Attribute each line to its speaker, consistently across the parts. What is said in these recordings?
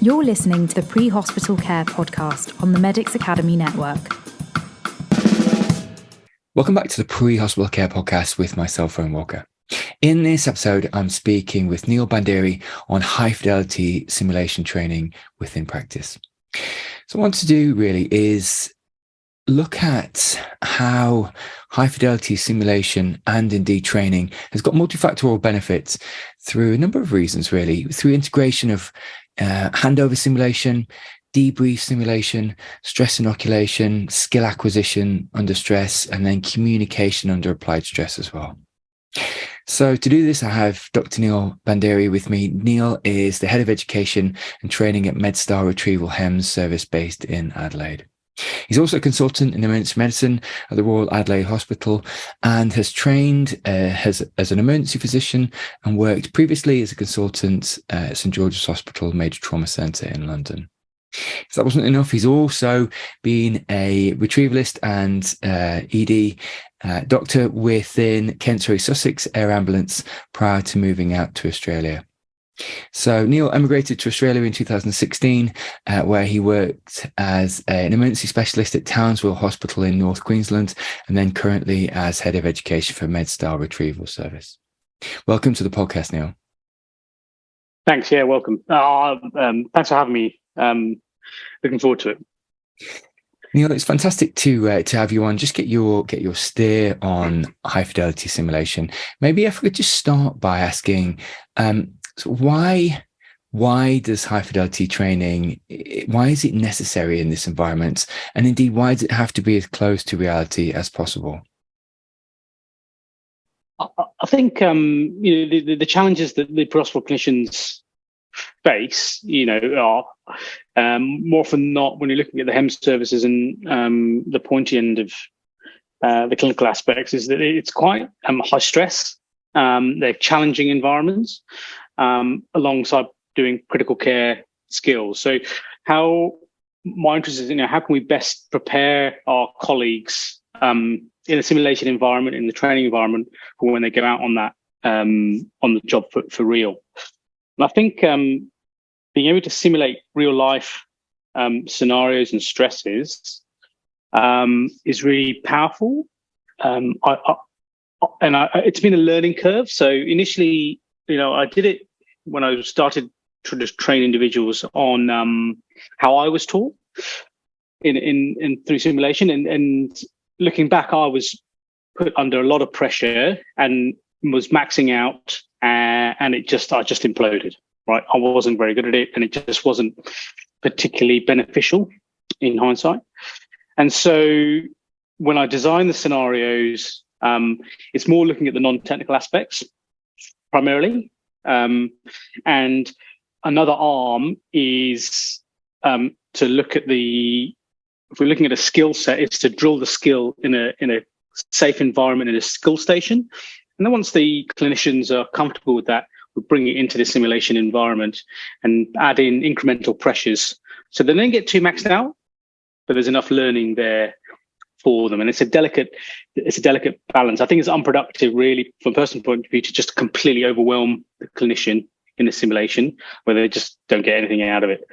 Speaker 1: You're listening to the Pre-Hospital Care podcast on the Medics Academy Network.
Speaker 2: Welcome back to the Pre-Hospital Care podcast with myself, Owen Walker. In this episode, I'm speaking with Neel Bhanderi on high-fidelity simulation training within practice. So what I want to do really is look at how high-fidelity simulation and indeed training has got multifactorial benefits through a number of reasons, really, through integration of handover simulation, debrief simulation, stress inoculation, skill acquisition under stress, and then communication under applied stress as well. So to do this, I have Dr. Neel Bhanderi with me. Neel is the Head of Education and Training at MedSTAR Retrieval HEMS service based in Adelaide. He's also a consultant in emergency medicine at the Royal Adelaide Hospital and has trained as an emergency physician and worked previously as a consultant at St George's Hospital Major Trauma Centre in London. If that wasn't enough, he's also been a retrievalist and ED doctor within Kent Surrey, Sussex Air Ambulance prior to moving out to Australia. So Neel emigrated to Australia in 2016, where he worked as an emergency specialist at Townsville Hospital in North Queensland, and then currently as Head of Education for MedSTAR Retrieval Service. Welcome to the podcast, Neel.
Speaker 3: Thanks. Yeah, welcome. Thanks for having me. Looking forward to it.
Speaker 2: Neel, it's fantastic to have you on. Just get your steer on high fidelity simulation. Maybe if we could just start by asking, so why does high fidelity training, why is it necessary in this environment? And indeed, why does it have to be as close to reality as possible?
Speaker 3: I think the challenges that the pre-hospital clinicians face, are more often than not, when you're looking at the HEMS services and the pointy end of the clinical aspects, is that it's quite high stress. They're challenging environments alongside doing critical care skills. So my interest is, how can we best prepare our colleagues in a simulation environment, in the training environment, for when they go out on that on the job for real. And I think being able to simulate real life scenarios and stresses is really powerful. It's been a learning curve. So initially, I did it when I started to just train individuals on how I was taught in through simulation. And looking back, I was put under a lot of pressure and was maxing out, and I just imploded. Right, I wasn't very good at it, and it just wasn't particularly beneficial in hindsight. And so when I design the scenarios, it's more looking at the non-technical aspects primarily. And another arm is to look at if we're looking at a skill set, it's to drill the skill in a safe environment in a skill station. And then once the clinicians are comfortable with that, we bring it into the simulation environment and add in incremental pressures. So they don't get too maxed out, but there's enough learning there for them. And it's a delicate balance. I think it's unproductive, really, from a personal point of view, to just completely overwhelm the clinician in a simulation where they just don't get anything out of it.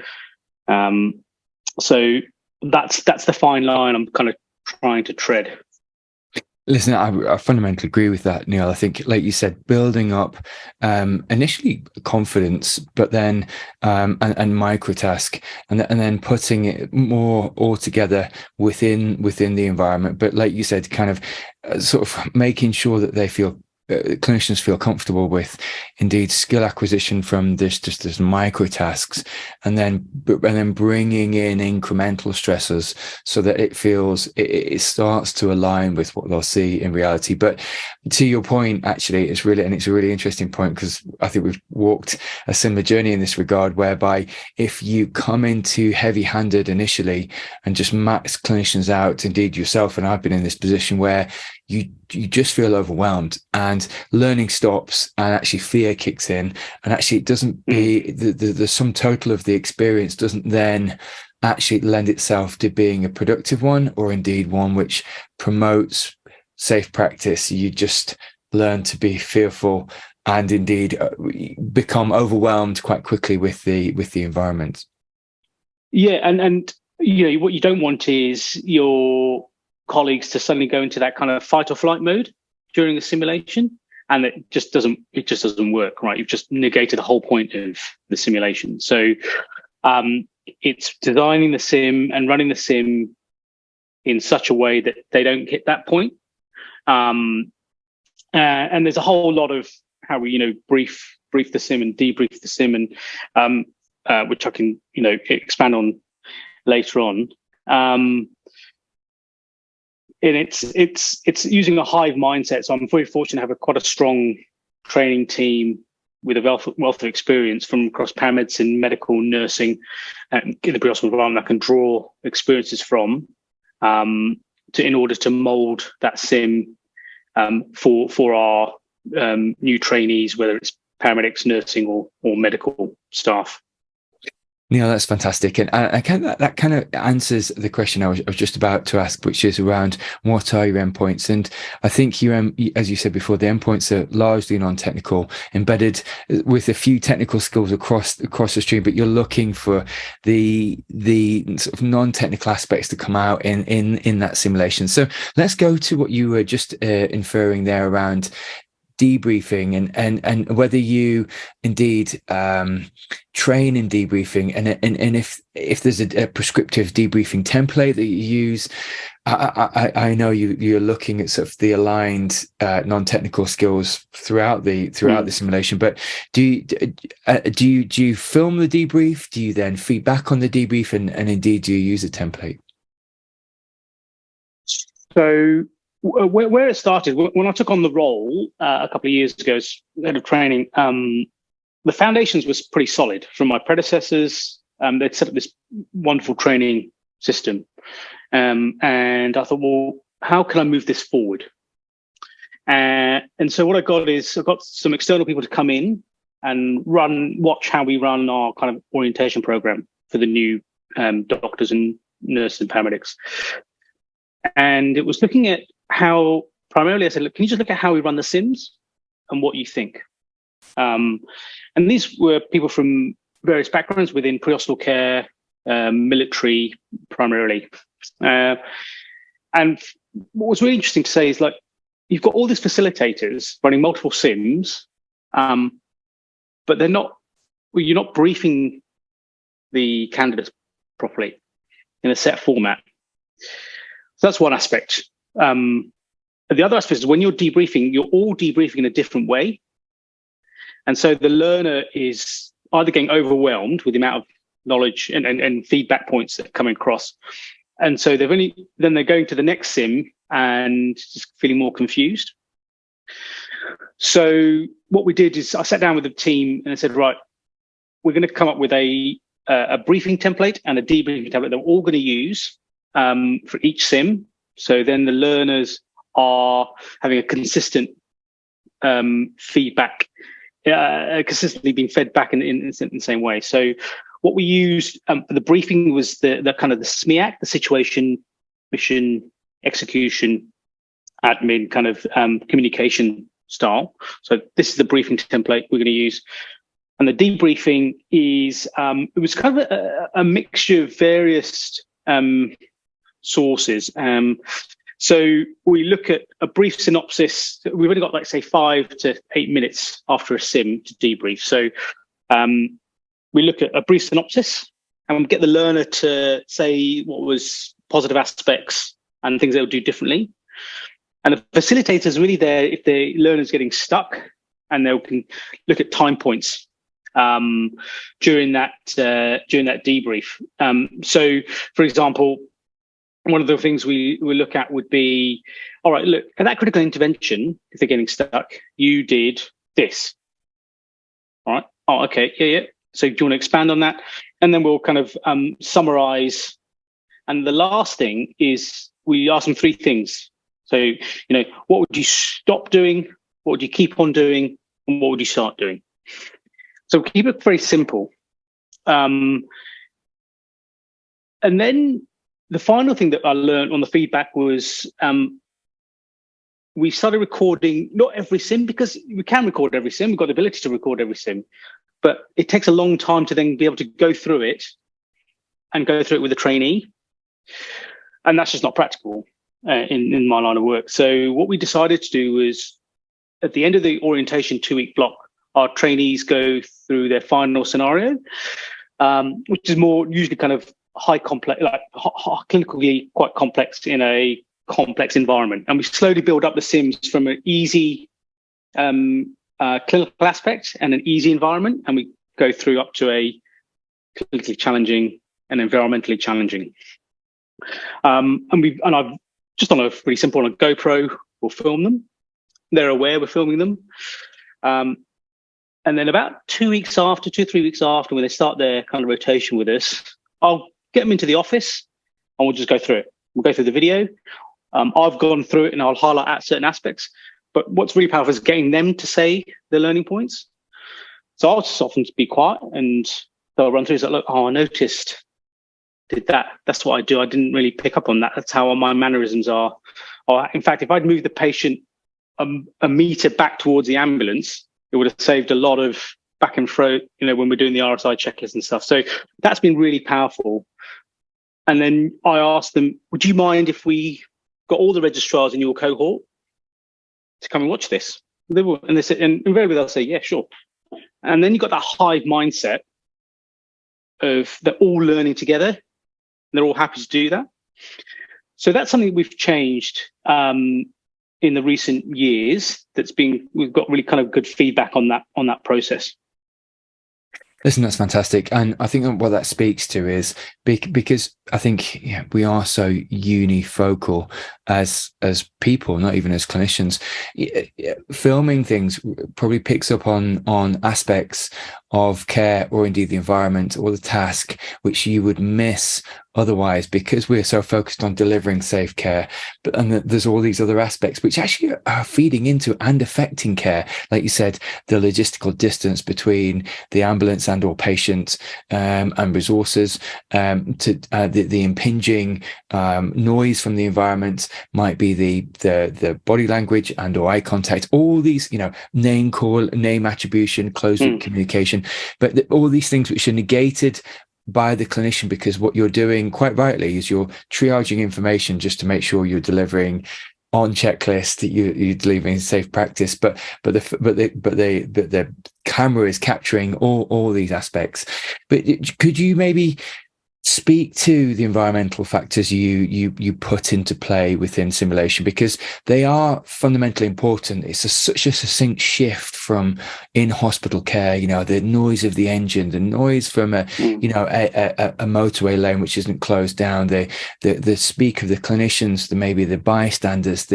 Speaker 3: So that's the fine line I'm kind of trying to tread.
Speaker 2: Listen, I fundamentally agree with that, Neel. I think, like you said, building up initially confidence, but then and microtask, and then putting it more all together within the environment. But like you said, kind of sort of making sure that they feel clinicians feel comfortable with indeed skill acquisition from this micro tasks, and then bringing in incremental stressors so that it starts to align with what they'll see in reality. But to your point, actually, it's a really interesting point, because I think we've walked a similar journey in this regard, whereby if you come into heavy-handed initially and just max clinicians out, indeed yourself and I've been in this position where you just feel overwhelmed and learning stops, and actually fear kicks in, and actually it doesn't be the sum total of the experience doesn't then actually lend itself to being a productive one, or indeed one which promotes safe practice. You just learn to be fearful and indeed become overwhelmed quite quickly with the environment.
Speaker 3: Yeah, and what you don't want is your colleagues to suddenly go into that kind of fight or flight mode during the simulation, and it just doesn't work, right? You've just negated the whole point of the simulation. So it's designing the sim and running the sim in such a way that they don't hit that point. And there's a whole lot of how we brief the sim and debrief the sim, and which I can expand on later on. And it's using a hive mindset. So I'm very fortunate to have quite a strong training team with a wealth of experience from across paramedicine, medical, nursing, in the pre-hospital environment I can draw experiences from in order to mold that sim for our new trainees, whether it's paramedics, nursing, or medical staff.
Speaker 2: Neel, that's fantastic, and that kind of answers the question I was just about to ask, which is around what are your endpoints. And I think as you said before, the endpoints are largely non-technical, embedded with a few technical skills across the stream, but you're looking for the sort of non-technical aspects to come out in that simulation. So let's go to what you were just inferring there around debriefing and whether you indeed train in debriefing, and if there's a prescriptive debriefing template that you use. I know you're looking at sort of the aligned non-technical skills throughout the simulation, but do you film the debrief? Do you then feed back on the debrief, and indeed do you use a template?
Speaker 3: So where it started, when I took on the role a couple of years ago as head of training, the foundations was pretty solid from my predecessors. They'd set up this wonderful training system. And I thought, well, how can I move this forward? And so what I got some external people to come in and watch how we run our kind of orientation program for the new doctors and nurses and paramedics. And it was looking at how, primarily I said, look, can you just look at how we run the sims and what you think? And these were people from various backgrounds within pre-hospital care, military primarily. And what was really interesting to say is, like, you've got all these facilitators running multiple sims, but you're not briefing the candidates properly in a set format. So that's one aspect. The other aspect is when you're debriefing, you're all debriefing in a different way. And so the learner is either getting overwhelmed with the amount of knowledge and feedback points that are coming across. And so they're going to the next sim and just feeling more confused. So what we did is I sat down with the team and I said, right, we're going to come up with a briefing template and a debriefing template that we're all going to use for each sim. So then the learners are having a consistent feedback, consistently being fed back in the same way. So what we used for the briefing was the kind of the SMEAC, the situation, mission, execution, admin kind of communication style. So this is the briefing template we're going to use. And the debriefing is, it was kind of a mixture of various sources. So we look at a brief synopsis. We've only got, like, say, 5 to 8 minutes after a sim to debrief. So we look at a brief synopsis and we get the learner to say what was positive aspects and things they'll do differently. And the facilitator is really there if the learner's getting stuck, and they can look at time points during that debrief. So, for example, one of the things we look at would be, all right, look, at that critical intervention, if they're getting stuck, you did this. All right. Oh, okay. Yeah. So do you want to expand on that? And then we'll kind of summarize. And the last thing is we ask them 3 things. So, what would you stop doing? What would you keep on doing? And what would you start doing? So keep it very simple. And then the final thing that I learned on the feedback was we started recording, not every sim, because we can record every sim. We've got the ability to record every sim, but it takes a long time to then be able to go through it and go through it with a trainee. And that's just not practical in my line of work. So what we decided to do was, at the end of the orientation 2-week block, our trainees go through their final scenario, which is more usually kind of high complex, like clinically quite complex in a complex environment. And we slowly build up the sims from an easy clinical aspect and an easy environment, and we go through up to a clinically challenging and environmentally challenging. And I've just on a really simple, on a GoPro, we'll film them. They're aware we're filming them. And then about 2 weeks after, 2-3 weeks after, when they start their kind of rotation with us, I'll get them into the office and we'll just go through it. We'll go through the video. I've gone through it and I'll highlight out certain aspects. But what's really powerful is getting them to say their learning points. So I'll just often be quiet and they'll run through. It's like, look, I noticed, did that. That's what I do. I didn't really pick up on that. That's how my mannerisms are. Or in fact, if I'd moved the patient a meter back towards the ambulance, it would have saved a lot of back and fro, when we're doing the RSI checklist and stuff. So that's been really powerful. And then I asked them, would you mind if we got all the registrars in your cohort to come and watch this? And they said, and invariably they'll say, yeah, sure. And then you've got that hive mindset of they're all learning together and they're all happy to do that. So that's something we've changed in the recent years. We've got really kind of good feedback on that process.
Speaker 2: Listen, that's fantastic. And I think what that speaks to is because I think we are so unifocal as people, not even as clinicians. Filming things probably picks up on aspects of care or indeed the environment or the task which you would miss otherwise, because we're so focused on delivering safe care. And there's all these other aspects which actually are feeding into and affecting care. Like you said, the logistical distance between the ambulance and or patient and resources, to the impinging noise from the environment, might be the body language and or eye contact, all these, name call, name attribution, closed loop communication, but all these things which are negated by the clinician, because what you're doing quite rightly is you're triaging information just to make sure you're delivering on checklist, that you're delivering safe practice, but the camera is capturing all these aspects. But could you maybe speak to the environmental factors you put into play within simulation, because they are fundamentally important? It's such a succinct shift from in-hospital care, the noise of the engine, the noise from a motorway lane which isn't closed down, the speak of the clinicians, maybe the bystanders,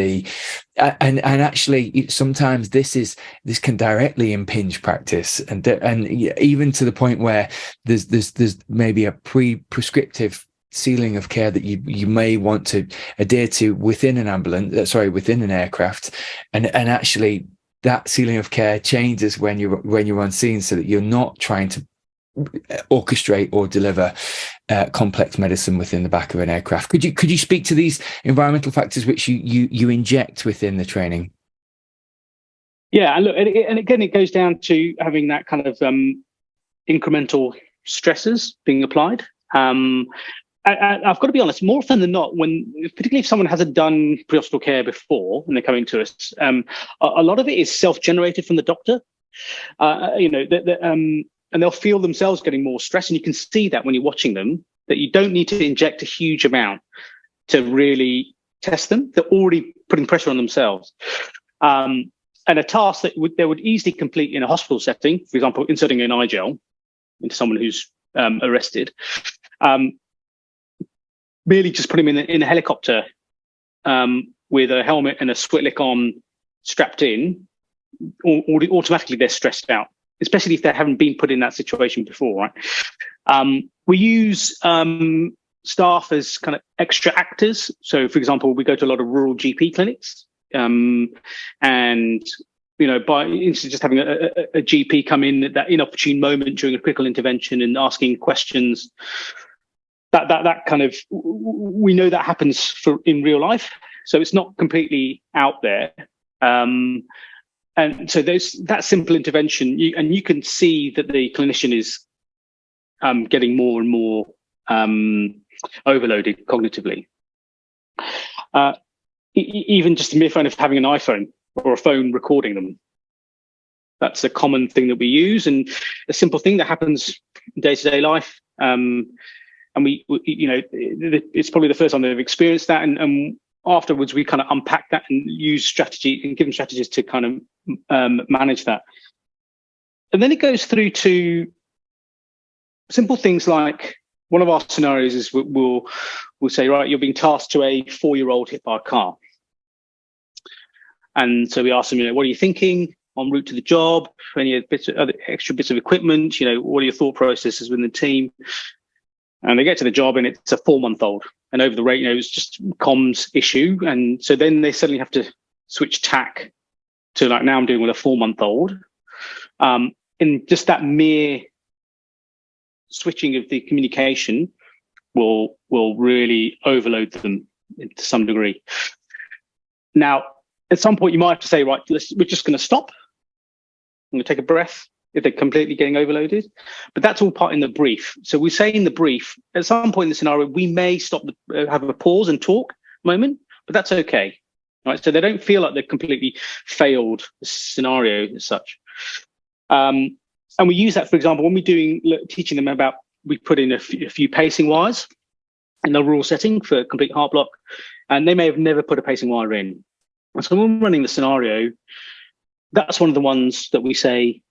Speaker 2: and actually sometimes this can directly impinge practice, and even to the point where there's maybe a prescriptive ceiling of care that you may want to adhere to within an aircraft, and actually that ceiling of care changes when you're on scene, so that you're not trying to orchestrate or deliver complex medicine within the back of an aircraft. Could you speak to these environmental factors which you inject within the training?
Speaker 3: Yeah, and look, and again, it goes down to having that kind of incremental stresses being applied. I've got to be honest, more often than not, particularly if someone hasn't done pre-hospital care before and they're coming to us, a lot of it is self-generated from the doctor. And they'll feel themselves getting more stressed. And you can see that when you're watching them, that you don't need to inject a huge amount to really test them. They're already putting pressure on themselves. And a task that they would easily complete in a hospital setting, for example, inserting an eye gel into someone who's arrested, merely just put them in a helicopter with a helmet and a switlick on, strapped in, automatically they're stressed out, especially if they haven't been put in that situation before, right? We use staff as kind of extra actors. So, for example, we go to a lot of rural GP clinics, and by instead of just having a GP come in at that inopportune moment during a critical intervention and asking questions, that kind of, we know that happens in real life, so it's not completely out there. And so there's that simple intervention, and you can see that the clinician is getting more and more overloaded cognitively. Even just the mere phone of having an iPhone or a phone recording them. That's a common thing that we use, and a simple thing that happens in day-to-day life. And we it's probably the first time they've experienced that, and afterwards we kind of unpack that and use strategy and give them strategies to kind of manage that. And then it goes through to simple things like, one of our scenarios is we'll say, right, you're being tasked to a 4-year-old hit by a car. And so we ask them, what are you thinking en route to the job? Any other extra bits of equipment? What are your thought processes within the team? And they get to the job and it's a 4-month-old. And over the radio, it's just comms issue. And so then they suddenly have to switch tack to like, now I'm doing with a 4-month-old. And just that mere switching of the communication will really overload them to some degree. Now, at some point, you might have to say, right, we're just going to stop. I'm going to take a breath if they're completely getting overloaded. But that's all part in the brief. So we say in the brief, at some point in the scenario, we may stop, have a pause and talk moment, but that's okay. Right? So they don't feel like they've completely failed the scenario as such. And we use that, for example, when we're teaching them about, we put in a few pacing wires in the rule setting for complete heart block, and they may have never put a pacing wire in. And so when we're running the scenario, that's one of the ones that we say,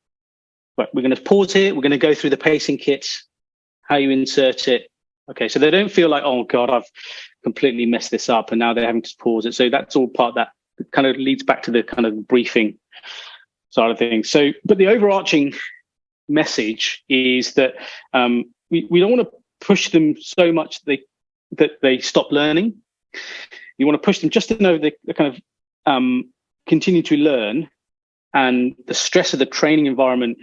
Speaker 3: right, we're going to pause here. We're going to go through the pacing kit, how you insert it. Okay, so they don't feel like, oh God, I've completely messed this up, and now they're having to pause it. So that's all part of that. It kind of leads back to the kind of briefing side of things. So, but the overarching message is that we don't want to push them so much that they stop learning. You want to push them just to know they kind of continue to learn, and the stress of the training environment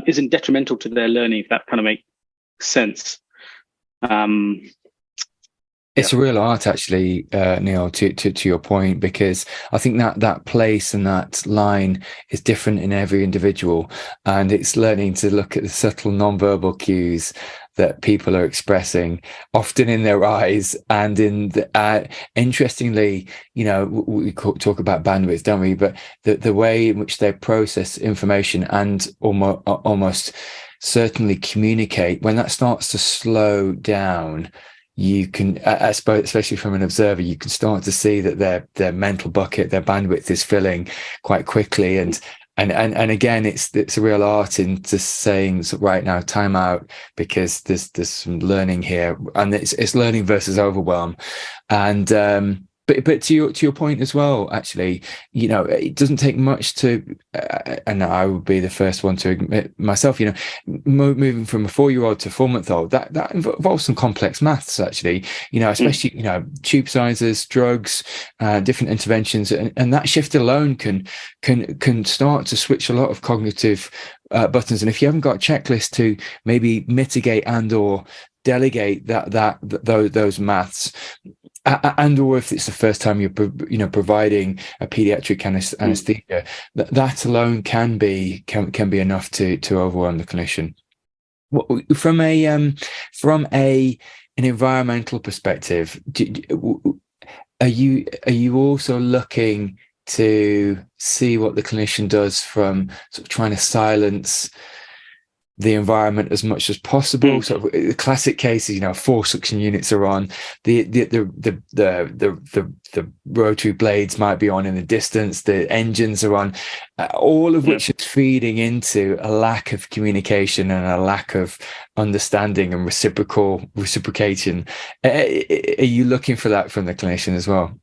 Speaker 3: isn't detrimental to their learning, if that kind of makes sense.
Speaker 2: It's a real art, actually, Neel, to your point, because I think that place and that line is different in every individual, and it's learning to look at the subtle non-verbal cues that people are expressing, often in their eyes, and in the, interestingly, we talk about bandwidth, don't we? But the way in which they process information and almost certainly communicate, when that starts to slow down, you can, I suppose, especially from an observer, you can start to see that their mental bucket, their bandwidth is filling quite quickly. And again, it's a real art into saying, so right now, time out, because there's some learning here, and it's learning versus overwhelm. And but to your point as well, actually, it doesn't take much to, and I would be the first one to admit myself, moving from a 4-year-old to a 4-month-old, that involves some complex maths, actually, especially, tube sizes, drugs, different interventions, and that shift alone can start to switch a lot of cognitive buttons. And if you haven't got a checklist to maybe mitigate and or delegate those maths, and or if it's the first time you're providing a pediatric anesthesia, that alone can be enough to overwhelm the clinician. From an environmental perspective, are you also looking to see what the clinician does from sort of trying to silence the environment as much as possible? So the classic cases, 4 suction units are on, the rotary blades might be on in the distance, the engines are on, all of which is feeding into a lack of communication and a lack of understanding and reciprocation. Are you looking for that from the clinician as well?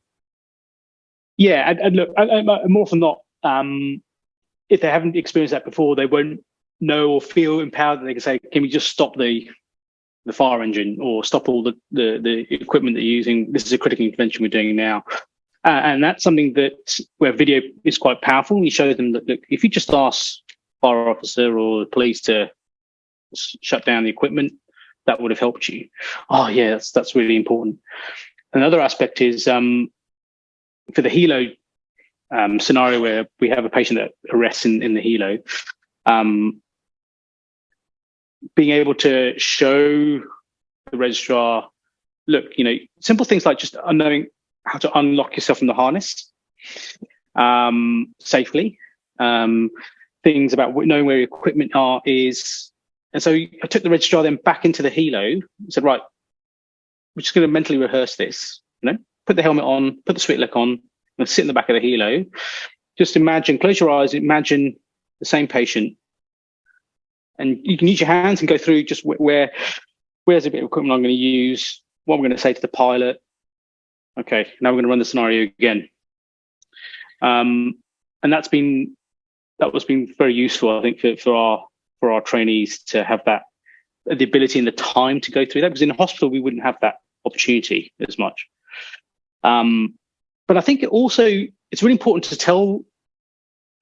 Speaker 3: Yeah, and look, more often not, if they haven't experienced that before, they won't know or feel empowered that they can say, can we just stop the fire engine, or stop all the equipment that you're using? This is a critical intervention we're doing now. And that's something where video is quite powerful. You show them that, look, if you just ask fire officer or the police to shut down the equipment, that would have helped you. Oh yeah, that's really important. Another aspect is for the helo scenario where we have a patient that arrests in the helo, being able to show the registrar, look, simple things like just knowing how to unlock yourself from the harness safely. Things about knowing where your equipment is. And so I took the registrar then back into the helo and said, right, we're just going to mentally rehearse this. Put the helmet on, put the Switlock on, and sit in the back of the helo. Just imagine, close your eyes, imagine the same patient. And you can use your hands and go through just where's a bit of equipment I'm going to use, what I'm going to say to the pilot. Okay, now we're going to run the scenario again. And that's been very useful, I think, for our trainees to have that, the ability and the time to go through that, because in a hospital we wouldn't have that opportunity as much. But I think it's really important to tell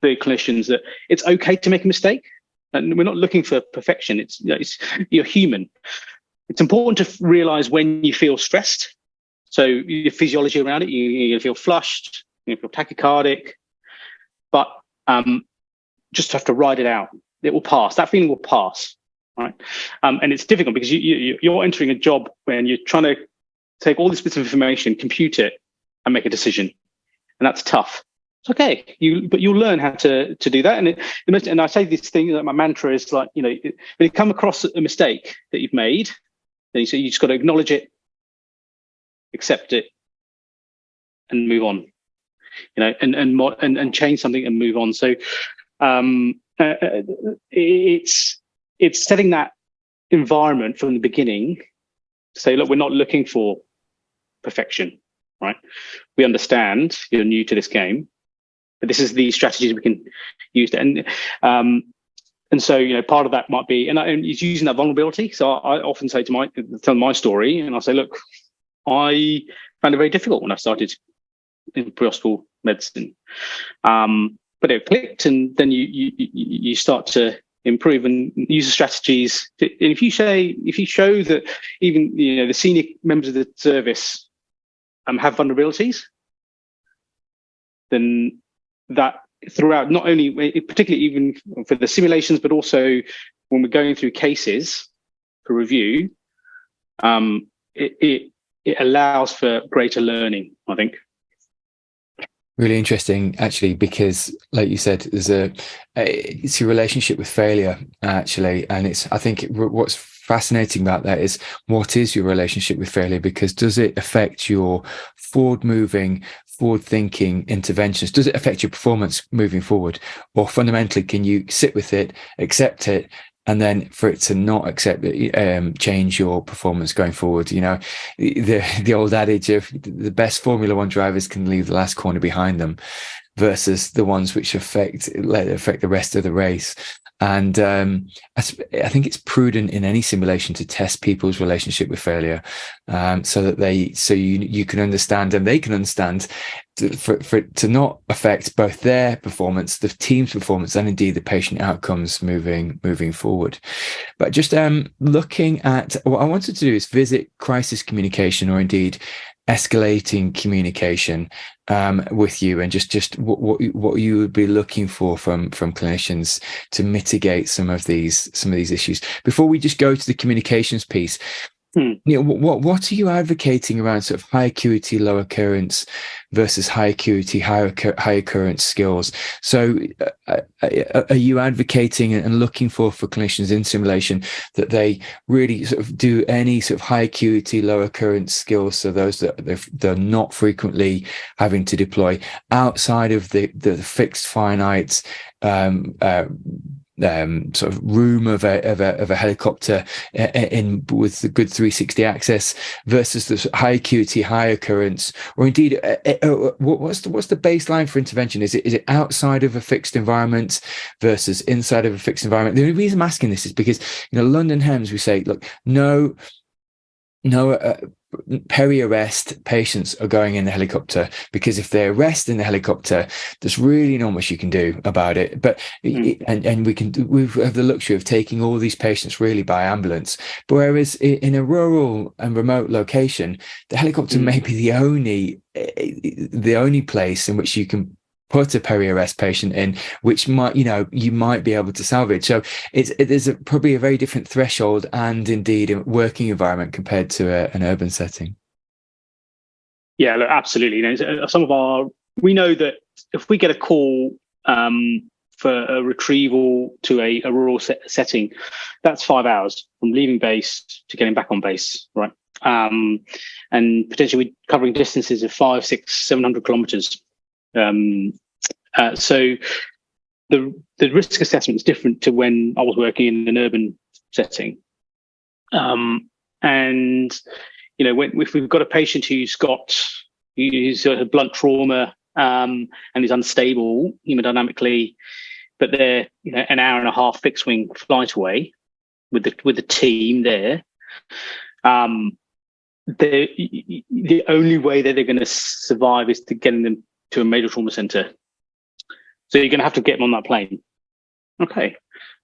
Speaker 3: the clinicians that it's okay to make a mistake, and we're not looking for perfection. You're human. It's important to realize when you feel stressed. So your physiology around it, you feel flushed, you feel tachycardic, but just have to ride it out. It will pass. That feeling will pass, right? And it's difficult because you're entering a job when you're trying to take all this bits of information, compute it, and make a decision, and that's tough. It's okay, but you'll learn how to do that. And I say this thing that my mantra is like, when you come across a mistake that you've made, then you just got to acknowledge it, accept it, and move on. And change something and move on. So it's setting that environment from the beginning to say, look, we're not looking for perfection, right? We understand you're new to this game, but this is the strategies we can use. And so, part of that might be, and it's using that vulnerability. So I often say tell my story, and I'll say, look, I found it very difficult when I started in pre-hospital medicine. But it clicked, and then you start to improve and use the strategies. And if you show that even the senior members of the service have vulnerabilities, then that throughout, not only particularly even for the simulations, but also when we're going through cases for review, it allows for greater learning, I think.
Speaker 2: Really interesting, actually, because, like you said, it's your relationship with failure, actually, and I think what's fascinating about that is, what is your relationship with failure? Because does it affect your forward-thinking interventions? Does it affect your performance moving forward, or fundamentally, can you sit with it, accept it, and then for it to not accept it, change your performance going forward? The old adage of the best Formula One drivers can leave the last corner behind them, versus the ones which affect the rest of the race. And I think it's prudent in any simulation to test people's relationship with failure, so that you can understand, and they can understand, for it to not affect both their performance, the team's performance, and indeed the patient outcomes moving forward. But just looking at what I wanted to do is visit crisis communication, or indeed escalating communication, with you, and just what you would be looking for from clinicians to mitigate some of these issues. Before we just go to the communications piece, what are you advocating around sort of high acuity, low occurrence versus high acuity, high occurrence skills? So are you advocating and looking for clinicians in simulation that they really sort of do any sort of high acuity, low occurrence skills, so those that they're not frequently having to deploy outside of the fixed finite sort of room of a helicopter in with the good 360 access, versus the high acuity, high occurrence, or indeed what's the baseline for intervention? Is it outside of a fixed environment versus inside of a fixed environment? The only reason I'm asking this is because London HEMS, we say, look, no peri-arrest patients are going in the helicopter, because if they arrest in the helicopter, there's really not much you can do about it. But and we have the luxury of taking all these patients really by ambulance. But whereas in a rural and remote location, the helicopter may be the only place in which you can put a peri-arrest patient in, which might, you might be able to salvage. So there's probably a very different threshold and indeed a working environment compared to an urban setting.
Speaker 3: Yeah, look, absolutely. We know that if we get a call for a retrieval to a rural setting, that's 5 hours from leaving base to getting back on base, right? And potentially covering distances of 500, 600, 700 kilometers. So the risk assessment is different to when I was working in an urban setting. And if we've got a patient who's a blunt trauma and is unstable hemodynamically, but they're an hour and a half fixed wing flight away with the team there, the only way that they're going to survive is to getting them to a major trauma centre. So you're going to have to get them on that plane. Okay.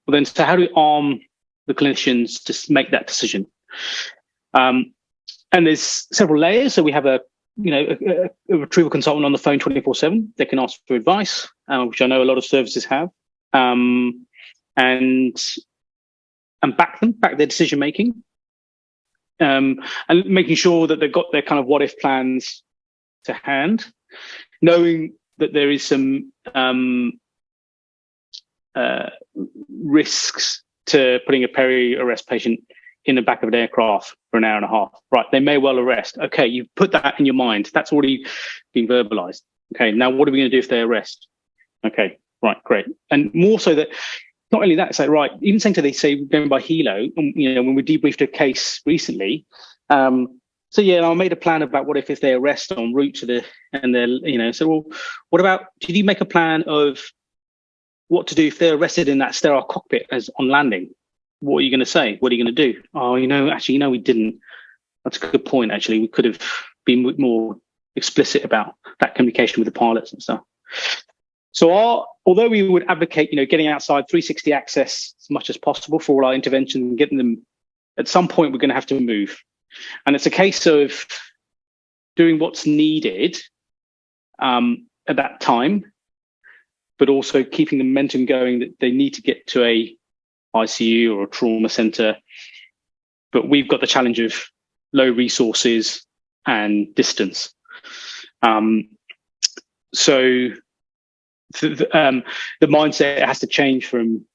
Speaker 3: Well then, so how do we arm the clinicians to make that decision? And there's several layers. So we have a retrieval consultant on the phone 24/7. They can ask for advice, which I know a lot of services have, and back their decision making, and making sure that they've got their kind of what if plans to hand, knowing that there is some risks to putting a peri-arrest patient in the back of an aircraft for an hour and a half. Right, they may well arrest. Okay, you've put that in your mind. That's already been verbalized. Okay, now what are we going to do if they arrest? Okay, right, great. And more so that, not only that, it's like, right, even saying going by helo, when we debriefed a case recently, so yeah, I made a plan about what if they arrest en route to so well, what about, did you make a plan of what to do if they're arrested in that sterile cockpit as on landing? What are you going to say? What are you going to do? Oh, we didn't. That's a good point. Actually, we could have been more explicit about that communication with the pilots and stuff. So although we would advocate, getting outside 360 access as much as possible for all our interventions and getting them, at some point we're going to have to move. And it's a case of doing what's needed at that time, but also keeping the momentum going that they need to get to a ICU or a trauma center. But we've got the challenge of low resources and distance. So the mindset has to change from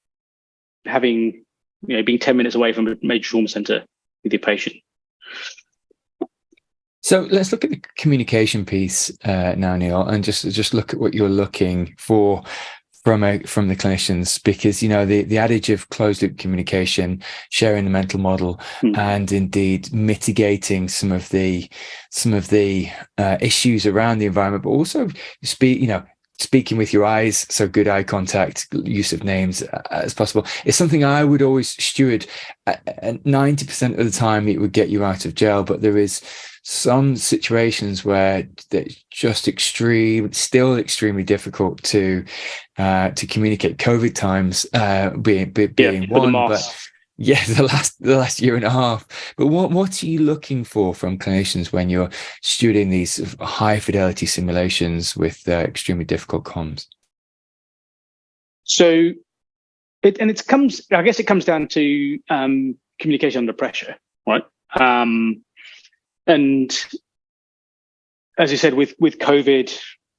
Speaker 3: having, being 10 minutes away from a major trauma center with your patient.
Speaker 2: So let's look at the communication piece now, Neel, and just look at what you're looking for from the clinicians, because the adage of closed loop communication, sharing the mental model, and indeed mitigating some of the issues around the environment, but also speaking with your eyes, so good eye contact, use of names as possible, is something I would always steward. 90% of the time it would get you out of jail, but there is some situations where it's just still extremely difficult to communicate. COVID times being one, but yeah, the last year and a half. But what are you looking for from clinicians when you're studying these high fidelity simulations with extremely difficult comms?
Speaker 3: So it comes down to communication under pressure, right? And as you said, with COVID,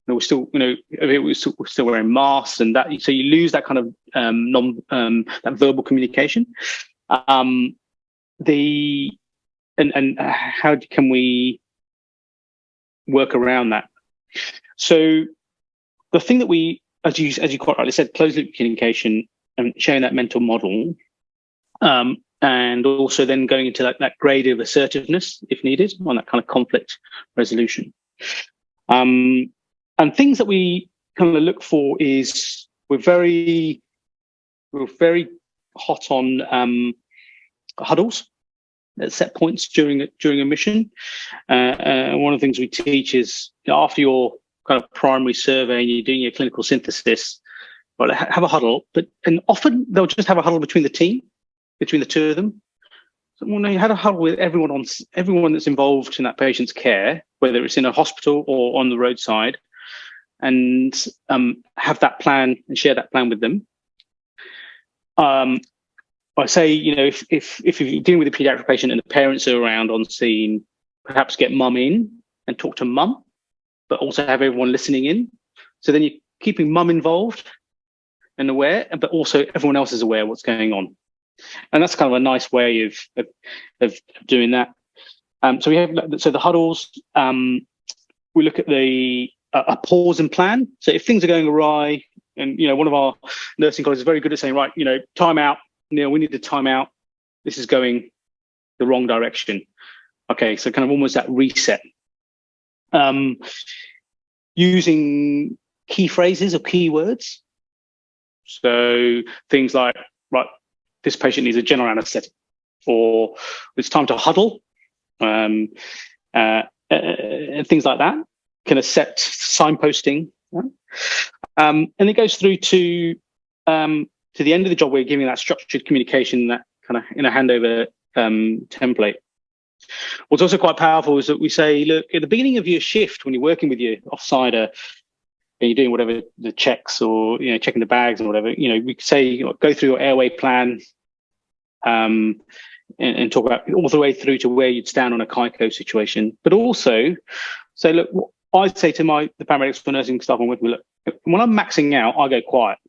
Speaker 3: we're still, we're still wearing masks, and that, so you lose that kind of that verbal communication. And how can we work around that? So the thing that we, as you quite rightly said, closed loop communication and sharing that mental model, and also then going into that grade of assertiveness, if needed, on that kind of conflict resolution. And things that we kind of look for is we're very hot on huddles at set points during a mission. One of the things we teach is, after your kind of primary survey and you're doing your clinical synthesis, well, have a huddle, and often they'll just have a huddle between the two of them. So when you had a huddle with everyone that's involved in that patient's care, whether it's in a hospital or on the roadside, and have that plan and share that plan with them. I say, if you're dealing with a pediatric patient and the parents are around on scene, perhaps get mum in and talk to mum, but also have everyone listening in. So then you're keeping mum involved and aware, but also everyone else is aware of what's going on. And that's kind of a nice way of doing that. So the huddles. We look at a pause and plan. So if things are going awry, and one of our nursing colleagues is very good at saying, right, time out. Neel, we need to time out. This is going the wrong direction. Okay, so kind of almost that reset. Using key phrases or key words. So things like, right, this patient needs a general anaesthetic, or it's time to huddle, and things like that. Kind of set signposting. And it goes through to the end of the job. We're giving that structured communication, that kind of in a handover template. What's also quite powerful is that we say, look, at the beginning of your shift, when you're working with your offsider and you're doing whatever the checks or checking the bags or whatever, we say go through your airway plan, and talk about all the way through to where you'd stand on a KICO situation, but also say, look, I'd say to the paramedics or nursing staff I'm with me, look, when I'm maxing out, I go quiet.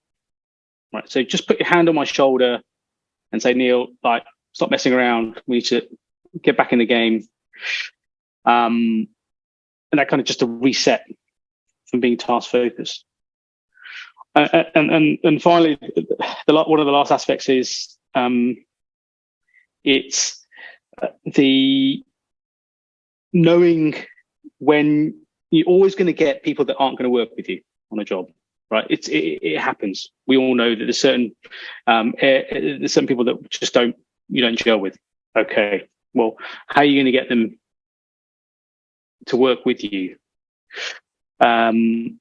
Speaker 3: Right, so just put your hand on my shoulder and say, Neel, like, stop messing around. We need to get back in the game. And that kind of just a reset from being task focused. And finally, one of the last aspects is it's the knowing when you're always going to get people that aren't going to work with you on a job. Right, it happens. We all know that there's certain people that just you don't gel with. Okay, well, how are you going to get them to work with you? And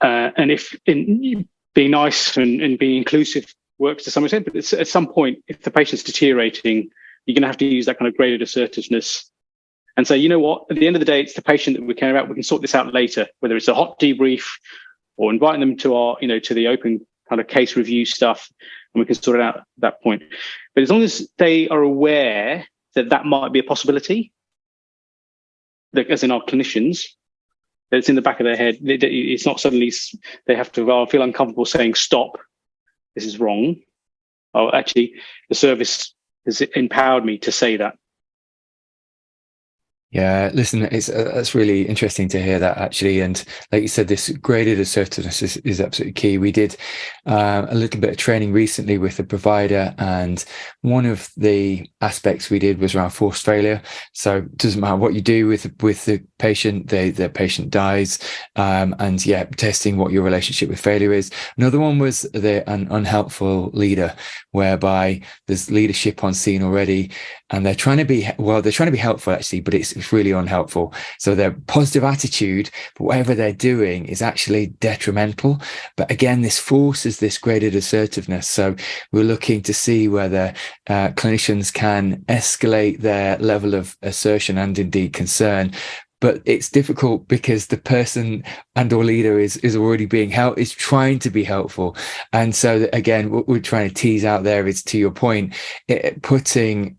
Speaker 3: if being nice and being inclusive works to some extent, but at some point, if the patient's deteriorating, you're going to have to use that kind of graded assertiveness and say, you know what? At the end of the day, it's the patient that we care about. We can sort this out later, whether it's a hot debrief, or inviting them to our, to the open kind of case review stuff, and we can sort it out at that point. But as long as they are aware that might be a possibility, that, as in our clinicians, that it's in the back of their head, it's not suddenly they have to feel uncomfortable saying, stop, this is wrong. Oh, actually, the service has empowered me to say that.
Speaker 2: Yeah, listen, it's really interesting to hear that, actually. And like you said, this graded assertiveness is absolutely key. We did a little bit of training recently with a provider, and one of the aspects we did was around forced failure. So it doesn't matter what you do with the patient, the patient dies, and yeah, testing what your relationship with failure is. Another one was an unhelpful leader, whereby there's leadership on scene already, and they're trying to be helpful, actually, but it's really unhelpful. So their positive attitude, but whatever they're doing is actually detrimental. But again, this forces this graded assertiveness. So we're looking to see whether clinicians can escalate their level of assertion and indeed concern. But it's difficult because the person and or leader is already is trying to be helpful. And so again, what we're trying to tease out there is, to your point, putting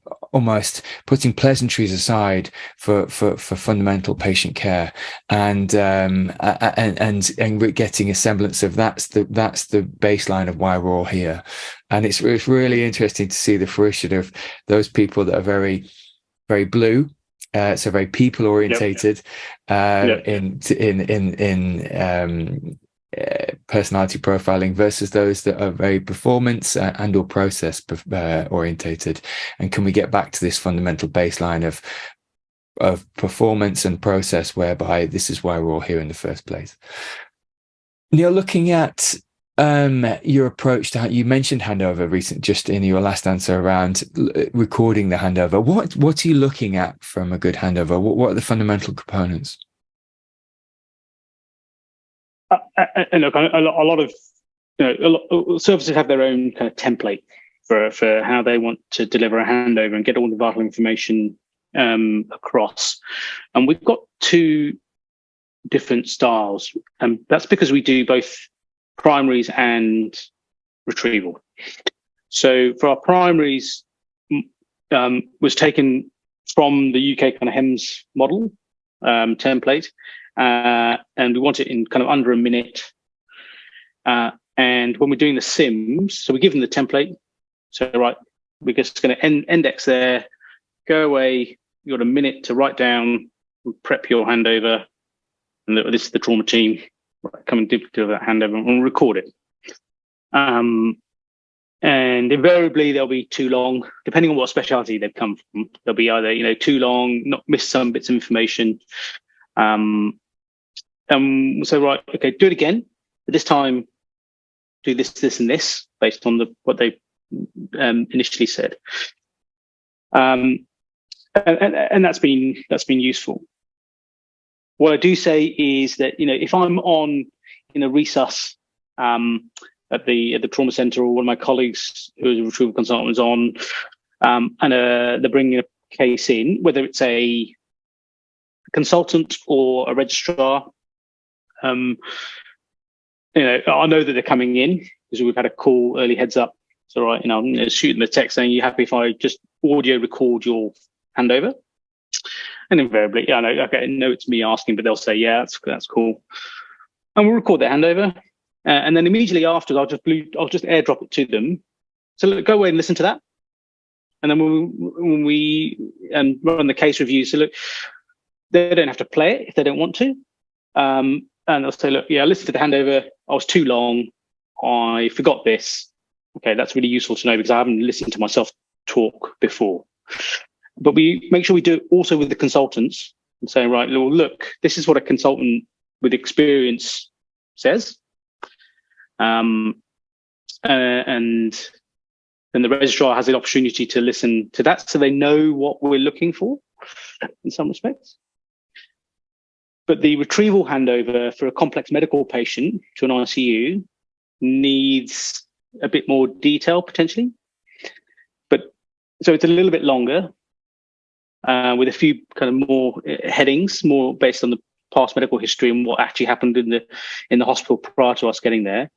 Speaker 2: pleasantries aside for fundamental patient care, and getting a semblance of that's the baseline of why we're all here. And it's really interesting to see the fruition of those people that are very, very blue. So very people orientated, in personality profiling, versus those that are very performance and or process orientated. And can we get back to this fundamental baseline of performance and process, whereby this is why we're all here in the first place? Neel, looking at your approach to you mentioned handover just in your last answer around recording the handover. What are you looking at from a good handover? What are the fundamental components?
Speaker 3: And look, a lot of services have their own kind of template for how they want to deliver a handover and get all the vital information across. And we've got two different styles. And that's because we do both primaries and retrieval. So for our primaries, was taken from the UK kind of HEMS model template, and we want it in kind of under a minute. And when we're doing the sims, so we give them the template. So right, we're just going to index there, go away. You've got a minute to write down, prep your handover, and this is the trauma team. Right, come and do that handover and we'll record it. And invariably they'll be too long, depending on what specialty they've come from. They'll be either too long, not miss some bits of information. So right, okay, do it again. But this time, do this, this, and this based on what they initially said. And that's been useful. What I do say is that if I'm on in a resus at the trauma centre, or one of my colleagues who is a retrieval consultant is on, and they're bringing a case in, whether it's a consultant or a registrar, I know that they're coming in because we've had a call early heads up. So right, I'm shooting the text saying, "You happy if I just audio record your handover?" And invariably, I know, okay, no, it's me asking, but they'll say, "Yeah, that's cool," and we'll record the handover. And then immediately after, I'll just airdrop it to them. So look, go away and listen to that. And then when we run the case review, so look, they don't have to play it if they don't want to. And they'll say, look, yeah, I listened to the handover. I was too long. I forgot this. Okay, that's really useful to know because I haven't listened to myself talk before. But we make sure we do it also with the consultants and say, right, well, look, this is what a consultant with experience says. And then the registrar has the opportunity to listen to that so they know what we're looking for in some respects. But the retrieval handover for a complex medical patient to an ICU needs a bit more detail potentially. But so it's a little bit longer with a few kind of more headings, more based on the past medical history and what actually happened in the hospital prior to us getting there.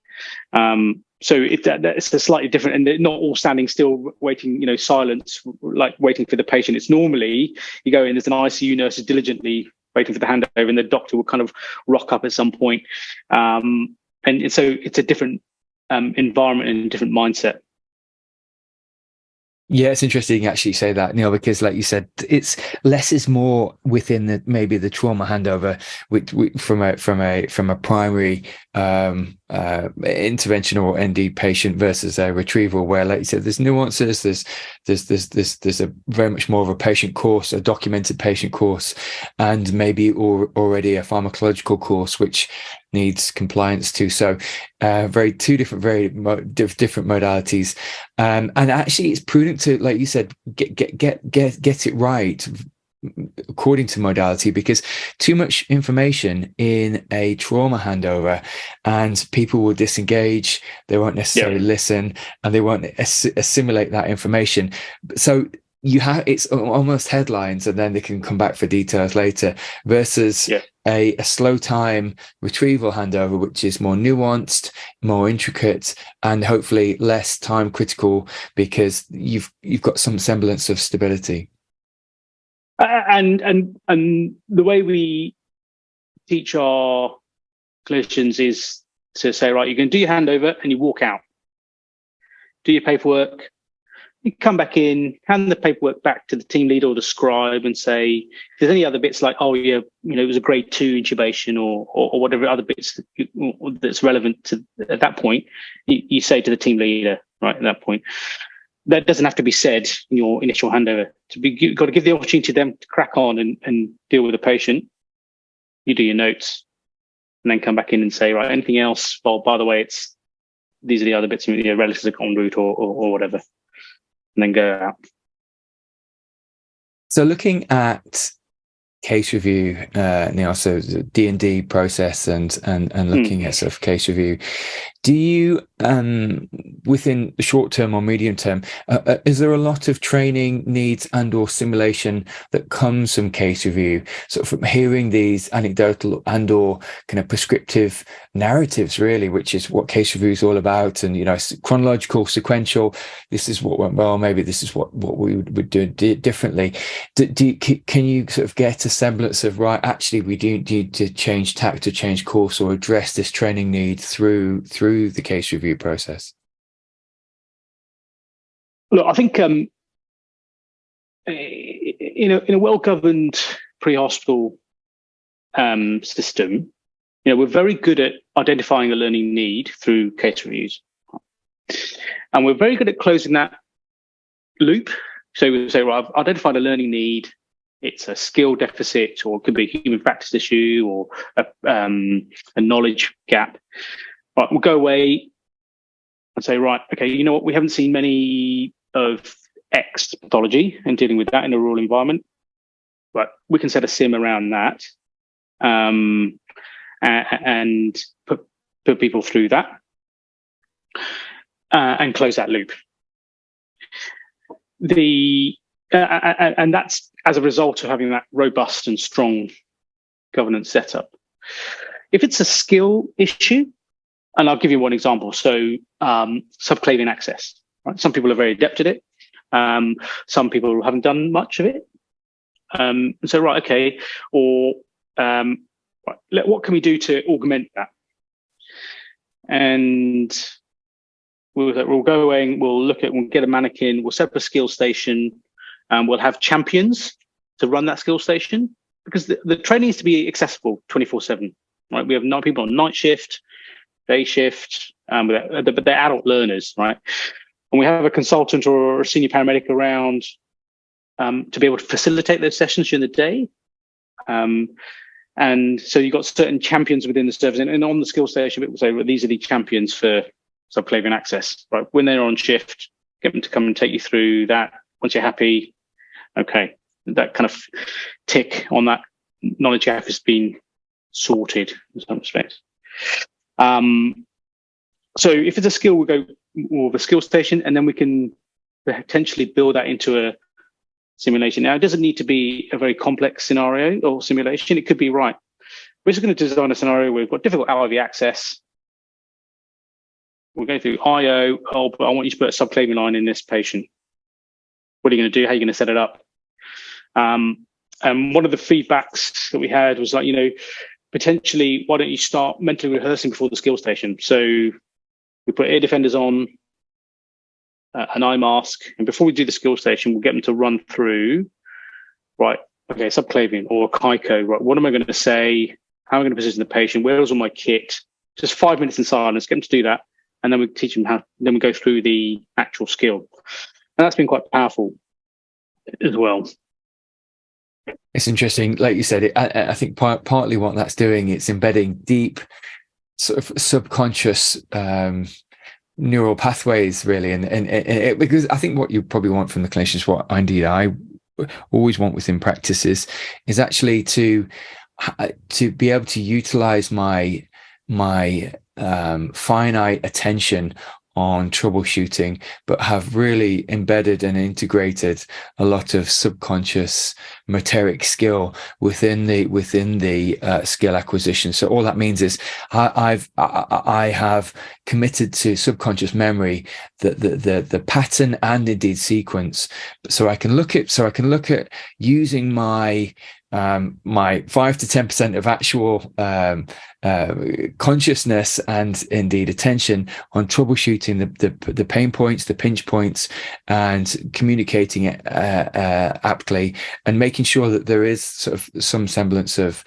Speaker 3: So it's a slightly different, and they're not all standing still waiting, silence, like waiting for the patient. It's normally you go in, there's an ICU nurse is diligently waiting for the handover, and the doctor will kind of rock up at some point. And so it's a different environment and a different mindset.
Speaker 2: Yeah, it's interesting you actually say that, Neil, because like you said, it's less is more within maybe the trauma handover, which from a primary intervention or ND patient versus a retrieval, where, like you said, there's nuances, there's a very much more of a patient course, a documented patient course, and maybe already a pharmacological course which needs compliance too. So very different modalities, and actually it's prudent to, like you said, get it right according to modality, because too much information in a trauma handover and people will disengage, they won't necessarily listen, and they won't assimilate that information. So it's almost headlines and then they can come back for details later, versus a slow time retrieval handover, which is more nuanced, more intricate, and hopefully less time critical because you've got some semblance of stability.
Speaker 3: And the way we teach our clinicians is to say, right, you can do your handover and you walk out, do your paperwork, you come back in, hand the paperwork back to the team leader or the scribe and say, if there's any other bits like, oh yeah, it was a grade 2 intubation or whatever other bits that's relevant to at that point, you say to the team leader, right, at that point. That doesn't have to be said in your initial handover. You've got to give the opportunity to them to crack on and deal with the patient. You do your notes and then come back in and say, right, anything else? Well, by the way, these are the other bits, relatives are en route or whatever, and then go out.
Speaker 2: So looking at case review, Neil, so the D&D process and looking at sort of case review. Do you, within the short term or medium term, is there a lot of training needs and or simulation that comes from case review? Sort of from hearing these anecdotal and or kind of prescriptive narratives, really, which is what case review is all about. And, you know, chronological, sequential, this is what went well, maybe this is what we would do differently. Can you sort of get a semblance of, right, actually, we do need to change tack, to change course, or address this training need through the case review process?
Speaker 3: Look, I think in a well-governed pre-hospital system, you know, we're very good at identifying a learning need through case reviews, and we're very good at closing that loop. So we say, right, I've identified a learning need. It's a skill deficit, or it could be a human practice issue, or a knowledge gap. Right, we'll go away and say, right, okay, you know what? We haven't seen many of X pathology and dealing with that in a rural environment, but we can set a sim around that and put people through that and close that loop. And that's as a result of having that robust and strong governance setup. If it's a skill issue, and I'll give you one example. So subclavian access, right? Some people are very adept at it. Some people haven't done much of it. So, right, okay. Or what can we do to augment that? And we'll go away and we'll get a mannequin, we'll set up a skill station, and we'll have champions to run that skill station, because the training needs to be accessible 24/7, right? We have people on night shift, day shift, but they're adult learners, right? And we have a consultant or a senior paramedic around to be able to facilitate those sessions during the day. And so you've got certain champions within the service, and on the skill station, it will say, well, these are the champions for subclavian access, right? When they're on shift, get them to come and take you through that. Once you're happy, okay, that kind of tick on that knowledge gap has been sorted in some respects. So if it's a skill, we'll go more of a skill station, and then we can potentially build that into a simulation. Now, it doesn't need to be a very complex scenario or simulation. It could be, right, we're just going to design a scenario where we've got difficult IV access. We're going through IO, but I want you to put a subclavian line in this patient. What are you going to do? How are you going to set it up? And one of the feedbacks that we had was like, you know, potentially, why don't you start mentally rehearsing before the skill station? So we put ear defenders on, an eye mask, and before we do the skill station, we'll get them to run through, right, okay, subclavian or kyco, right, what am I going to say? How am I going to position the patient? Where's all my kit? Just 5 minutes in silence, get them to do that, and then we teach them then we go through the actual skill. And that's been quite powerful as well.
Speaker 2: It's interesting, like you said. I think partly what that's doing, it's embedding deep, sort of subconscious neural pathways, really, and because I think what you probably want from the clinicians, what indeed I always want within practices, is actually to be able to utilize my finite attention on troubleshooting, but have really embedded and integrated a lot of subconscious motoric skill within the skill acquisition. So all that means is I have committed to subconscious memory the pattern and indeed sequence, so I can look at using my 5 to 10% of actual consciousness and indeed attention on troubleshooting the pain points, the pinch points, and communicating it aptly, and making sure that there is sort of some semblance of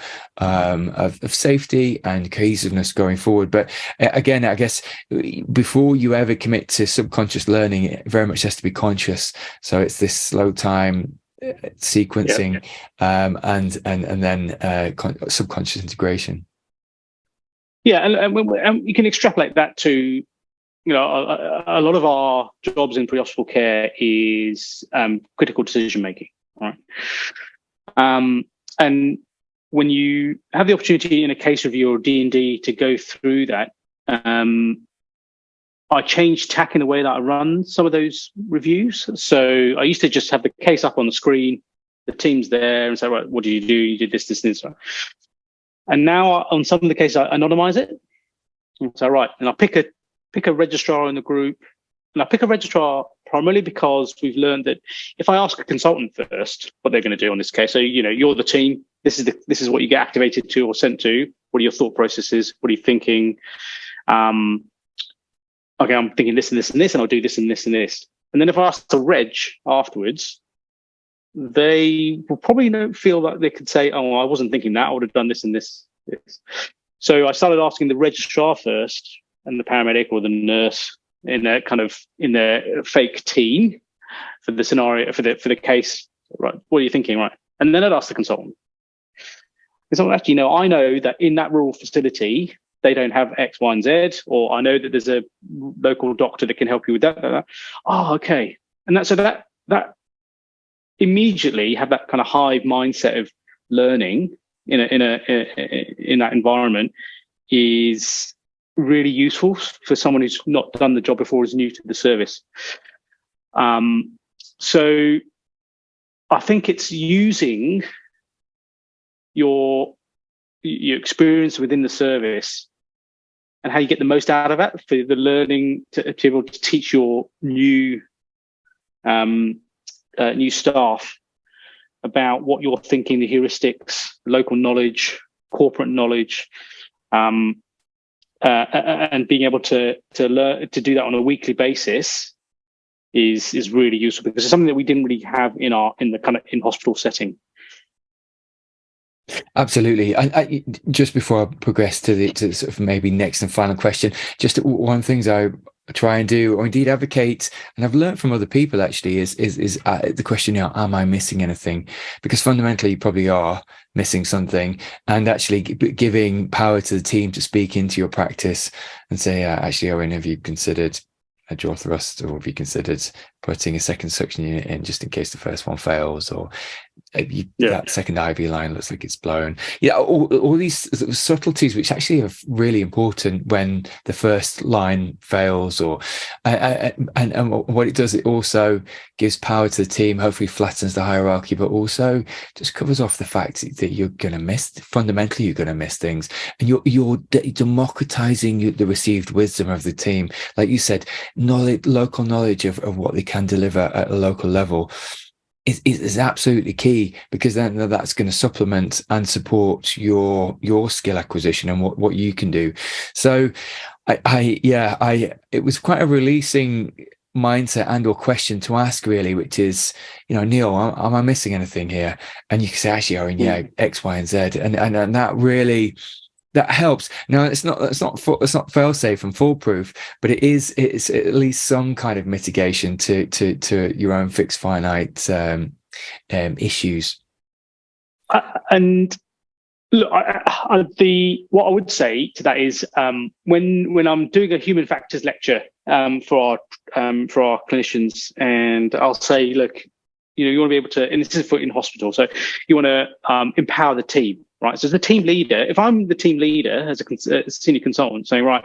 Speaker 2: safety and cohesiveness going forward. But again, I guess before you ever commit to subconscious learning, it very much has to be conscious. So it's this slow time sequencing, and then subconscious integration.
Speaker 3: Yeah, and you can extrapolate that to, you know, a lot of our jobs in pre-hospital care is critical decision making, right? And when you have the opportunity in a case review or D&D to go through that, I changed tack in the way that I run some of those reviews. So I used to just have the case up on the screen, the team's there, and say, right, what did you do? You did this, this, and this. And now on some of the cases, I anonymize it. So right, and I pick a registrar in the group, and I pick a registrar primarily because we've learned that if I ask a consultant first what they're going to do on this case, so you're the team. This is what you get activated to or sent to. What are your thought processes? What are you thinking? Okay, I'm thinking this and this and this, and I'll do this and this and this. And then if I ask the reg afterwards, they will probably don't feel like they could say, oh, I wasn't thinking that. I would have done this and this. So I started asking the registrar first and the paramedic or the nurse in their fake team for the scenario, for the case. Right, what are you thinking? Right. And then I'd ask the consultant. Because actually, I know that in that rural facility, they don't have X, Y, and Z, or I know that there's a local doctor that can help you with that. Oh, okay. And that immediately have that kind of hive mindset of learning in that environment is really useful for someone who's not done the job before, is new to the service. So I think it's using your experience within the service and how you get the most out of it for the learning to be able to teach your new staff about what you're thinking, the heuristics, local knowledge, corporate knowledge, and being able to learn to do that on a weekly basis is really useful, because it's something that we didn't really have in the kind of in-hospital setting.
Speaker 2: Absolutely. I just before I progress to sort of maybe next and final question, just one of the things I try and do, or indeed advocate, and I've learned from other people actually, is the question, am I missing anything? Because fundamentally you probably are missing something, and actually giving power to the team to speak into your practice and say, actually, Owen, have you considered a jaw thrust, or have you considered putting a second suction unit in just in case the first one fails, or that second IV line looks like it's blown. All these subtleties which actually are really important when the first line fails, or and what it does, it also gives power to the team, hopefully flattens the hierarchy, but also just covers off the fact that you're going to miss things, and you're democratizing the received wisdom of the team. Like you said, local knowledge of what they can deliver at a local level is absolutely key, because then that's going to supplement and support your skill acquisition and what you can do. So it was quite a releasing mindset and or question to ask, really, which is, Neel, am I missing anything here? And you can say, actually, Owen, X, Y, and Z, and that really, that helps. Now, it's not fail safe and foolproof, but it's at least some kind of mitigation to your own fixed finite issues.
Speaker 3: And look, what I would say to that is, when I'm doing a human factors lecture for our clinicians, and I'll say, look, you want to be able to, and this is for in hospital, so you want to empower the team. Right. So as the team leader, if I'm the team leader as a senior consultant, saying, right,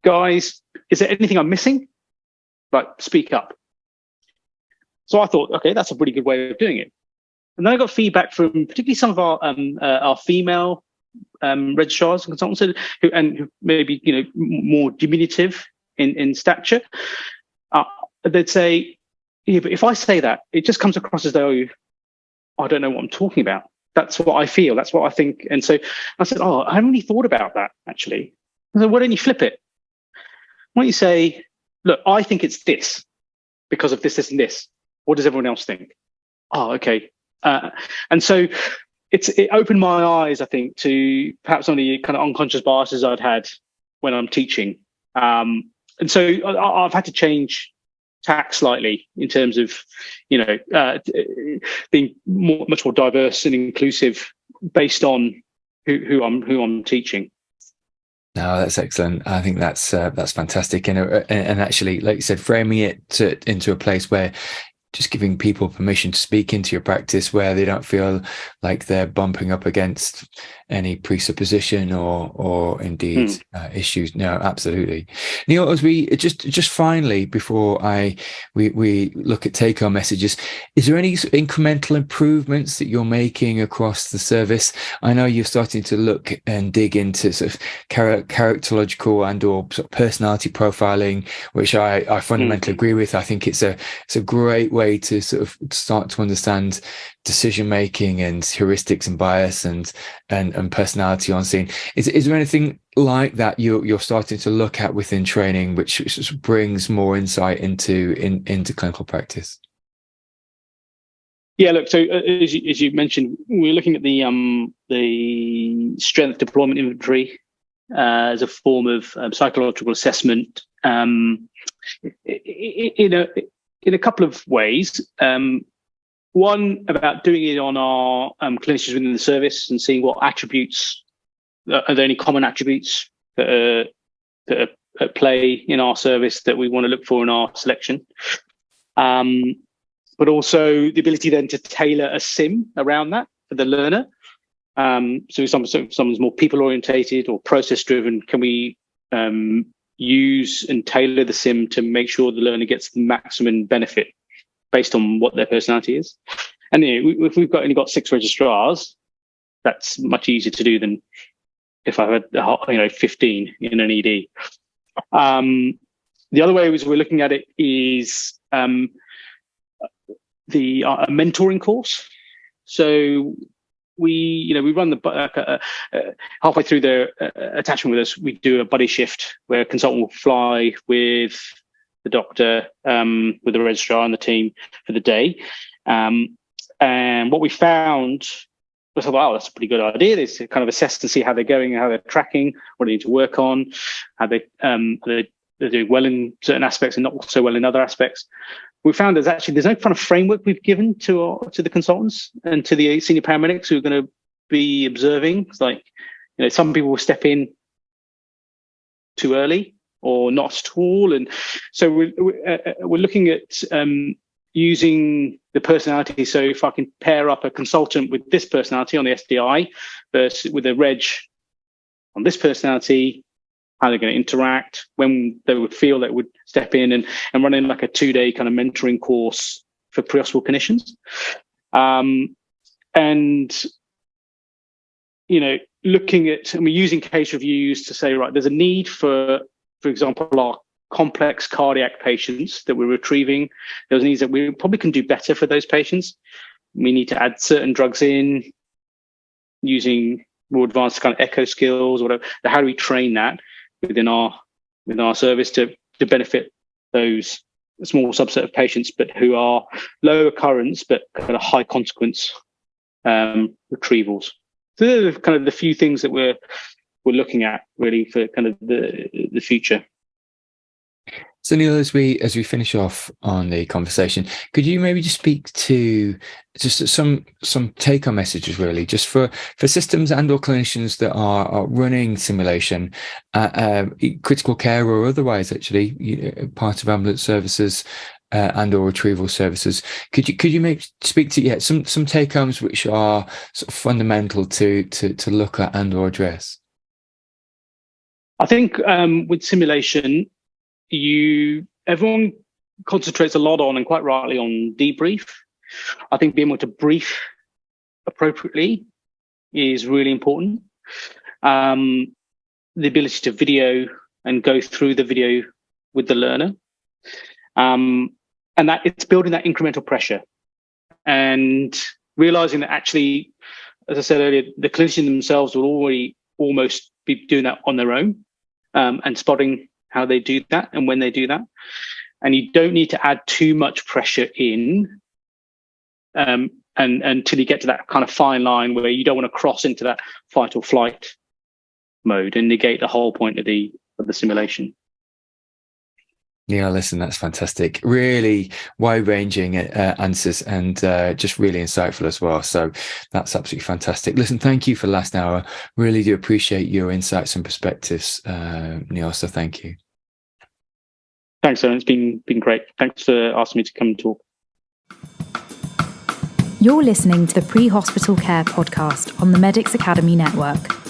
Speaker 3: guys, is there anything I'm missing? Speak up. So I thought, okay, that's a pretty good way of doing it. And then I got feedback from particularly some of our female registrars and consultants who maybe more diminutive in stature. They'd say, yeah, but if I say that, it just comes across as though I don't know what I'm talking about. That's what I feel. That's what I think. And so I said, I haven't really thought about that, actually. I said, why don't you flip it? Why don't you say, look, I think it's this because of this, this, and this. What does everyone else think? Oh, okay. And so it opened my eyes, I think, to perhaps some of the kind of unconscious biases I'd had when I'm teaching. And so I've had to change tack slightly in terms of being much more diverse and inclusive based on who I'm teaching.
Speaker 2: No, that's excellent. I think that's fantastic, and actually, like you said, framing it into a place where just giving people permission to speak into your practice where they don't feel like they're bumping up against any presupposition or indeed issues. No, absolutely. Neel, as we just finally, before we look at take-home messages, is there any incremental improvements that you're making across the service? I know you're starting to look and dig into sort of characterological and or sort of personality profiling, which I fundamentally agree with. I think it's a great way to sort of start to understand decision making and heuristics and bias and personality on scene. Is there anything like that you're starting to look at within training, which brings more insight into clinical practice?
Speaker 3: Yeah, look. So as you mentioned, we're looking at the strength deployment inventory as a form of psychological assessment. In a couple of ways. One, about doing it on our clinicians within the service and seeing what attributes, are there any common attributes that are at play in our service that we want to look for in our selection. But also the ability then to tailor a sim around that for the learner. So if someone's more people orientated or process driven, can we use and tailor the sim to make sure the learner gets the maximum benefit based on what their personality is? And if we've only got 6 registrars, that's much easier to do than if I had 15 in an ED. The other way we're looking at it is the mentoring course. So we run the halfway through their attachment with us, we do a buddy shift where a consultant will fly with the doctor, with the registrar and the team for the day. And what we found was, wow, that's a pretty good idea. Is to kind of assess and see how they're going, how they're tracking, what they need to work on, how they're doing well in certain aspects and not so well in other aspects. We found there's no kind of framework we've given to the consultants and to the senior paramedics who are going to be observing. It's like, some people will step in too early or not at all, and so we're looking at using the personality. So if I can pair up a consultant with this personality on the SDI versus with a reg on this personality, how they're going to interact, when they would feel they would step in and running like a 2-day kind of mentoring course for pre-hospital clinicians. Looking at, and we're using case reviews to say, right, there's a need for example, our complex cardiac patients that we're retrieving. Those needs that we probably can do better for those patients. We need to add certain drugs in using more advanced kind of echo skills or whatever. How do we train that within our service to benefit those small subset of patients, but who are low occurrence but kind of high consequence retrievals? So they're kind of the few things that we're looking at really for kind of the future.
Speaker 2: So Neel, as we finish off on the conversation, could you maybe just speak to just some take-home messages, really, just for systems and or clinicians that are running simulation, critical care or otherwise, actually, part of ambulance services and or retrieval services. Could you speak to some take-homes which are sort of fundamental to look at and or address?
Speaker 3: I think with simulation, everyone concentrates a lot on, and quite rightly, on debrief. I think being able to brief appropriately is really important. The ability to video and go through the video with the learner, and that it's building that incremental pressure and realizing that actually, as I said earlier, the clinicians themselves will already almost be doing that on their own, and spotting how they do that and when they do that. And you don't need to add too much pressure in and until you get to that kind of fine line where you don't want to cross into that fight or flight mode and negate the whole point of the simulation.
Speaker 2: Yeah, listen, that's fantastic. Really wide-ranging answers and just really insightful as well. So that's absolutely fantastic. Listen, thank you for the last hour. Really do appreciate your insights and perspectives, Neel. So thank you.
Speaker 3: Thanks, Aaron. It's been great. Thanks for asking me to come and talk.
Speaker 1: You're listening to the Pre-Hospital Care podcast on the Medics Academy Network.